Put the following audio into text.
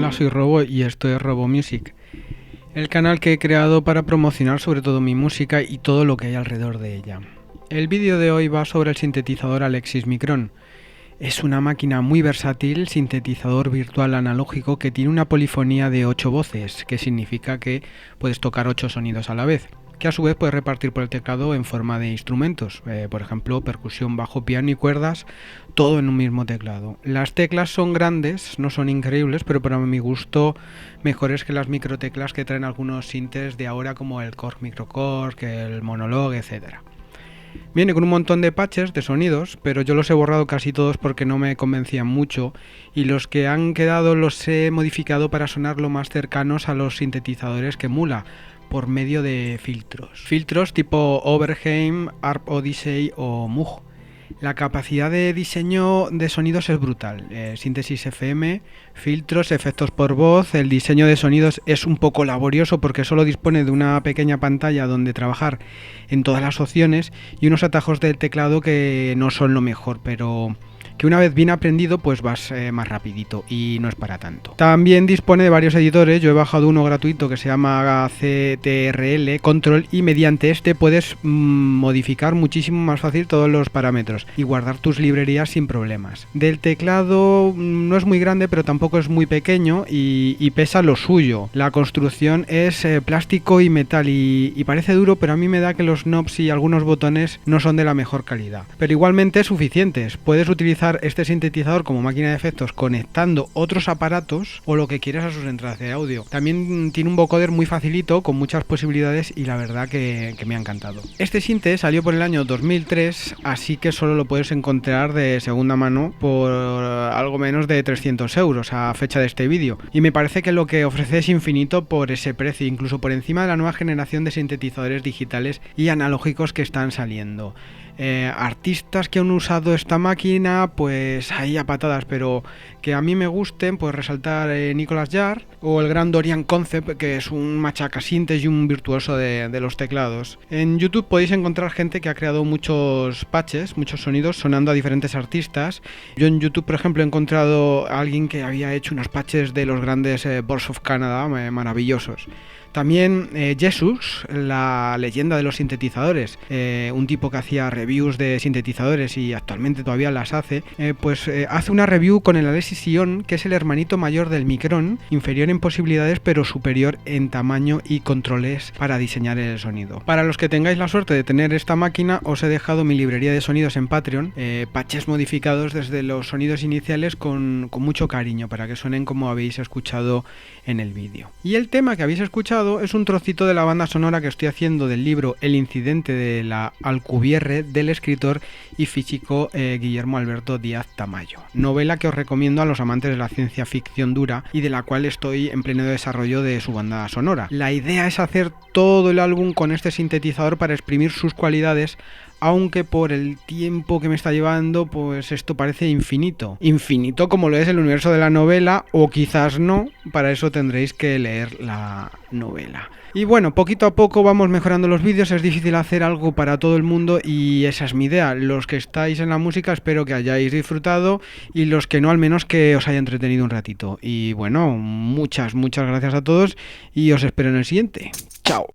Hola, soy Robo y esto es Robo Music, el canal que he creado para promocionar sobre todo mi música y todo lo que hay alrededor de ella. El vídeo de hoy va sobre el sintetizador Alexis Micron. Es una máquina muy versátil, sintetizador virtual analógico que tiene una polifonía de 8 voces, que significa que puedes tocar 8 sonidos a la vez, que a su vez puedes repartir por el teclado en forma de instrumentos, por ejemplo percusión, bajo, piano y cuerdas, todo en un mismo teclado. Las teclas son grandes, no son increíbles, pero para mi gusto mejores que las microteclas que traen algunos sintes de ahora como el Korg Microkorg, el Monologue, etcétera. Viene con un montón de patches de sonidos, pero yo los he borrado casi todos porque no me convencían mucho y los que han quedado los he modificado para sonar lo más cercanos a los sintetizadores que emula por medio de filtros. Filtros tipo Oberheim, Arp Odyssey o Moog. La capacidad de diseño de sonidos es brutal. Síntesis FM, filtros, efectos por voz. El diseño de sonidos es un poco laborioso porque solo dispone de una pequeña pantalla donde trabajar en todas las opciones y unos atajos del teclado que no son lo mejor, pero que una vez bien aprendido pues vas más rapidito y no es para tanto. También dispone de varios editores. Yo he bajado uno gratuito que se llama CTRL Control y mediante este puedes modificar muchísimo más fácil todos los parámetros y guardar tus librerías sin problemas. Del teclado no es muy grande pero tampoco es muy pequeño y pesa lo suyo. La construcción es plástico y metal y parece duro, pero a mí me da que los knobs y algunos botones no son de la mejor calidad, pero igualmente suficientes. Puedes utilizar este sintetizador como máquina de efectos conectando otros aparatos o lo que quieras a sus entradas de audio. También tiene un vocoder muy facilito con muchas posibilidades y la verdad que me ha encantado. Este sinte salió por el año 2003, así que solo lo puedes encontrar de segunda mano por algo menos de 300 euros a fecha de este vídeo, y me parece que lo que ofrece es infinito por ese precio, incluso por encima de la nueva generación de sintetizadores digitales y analógicos que están saliendo. Artistas que han usado esta máquina pues ahí a patadas, pero que a mí me gusten, pues resaltar Nicolas Jarre o el gran Dorian Concept, que es un machacasintes y un virtuoso de los teclados. En YouTube podéis encontrar gente que ha creado muchos patches, muchos sonidos sonando a diferentes artistas. Yo en YouTube, por ejemplo, he encontrado a alguien que había hecho unos patches de los grandes Boards of Canada maravillosos. También Jesus, la leyenda de los sintetizadores, un tipo que hacía reviews de sintetizadores y actualmente todavía las hace, hace una review con el Alexis Ion, que es el hermanito mayor del Micron, inferior en posibilidades pero superior en tamaño y controles para diseñar el sonido. Para los que tengáis la suerte de tener esta máquina, os he dejado mi librería de sonidos en Patreon, patches modificados desde los sonidos iniciales con mucho cariño para que suenen como habéis escuchado en el vídeo. Y el tema que habéis escuchado es un trocito de la banda sonora que estoy haciendo del libro El incidente de la Alcubierre del escritor y físico Guillermo Alberto Díaz Tamayo, novela que os recomiendo a los amantes de la ciencia ficción dura y de la cual estoy en pleno desarrollo de su banda sonora. La idea es hacer todo el álbum con este sintetizador para exprimir sus cualidades, aunque por el tiempo que me está llevando, pues esto parece infinito. Infinito como lo es el universo de la novela, o quizás no, para eso tendréis que leer la novela. Y bueno, poquito a poco vamos mejorando los vídeos, es difícil hacer algo para todo el mundo y esa es mi idea. Los que estáis en la música espero que hayáis disfrutado y los que no, al menos que os haya entretenido un ratito. Y bueno, muchas gracias a todos y os espero en el siguiente. ¡Chao!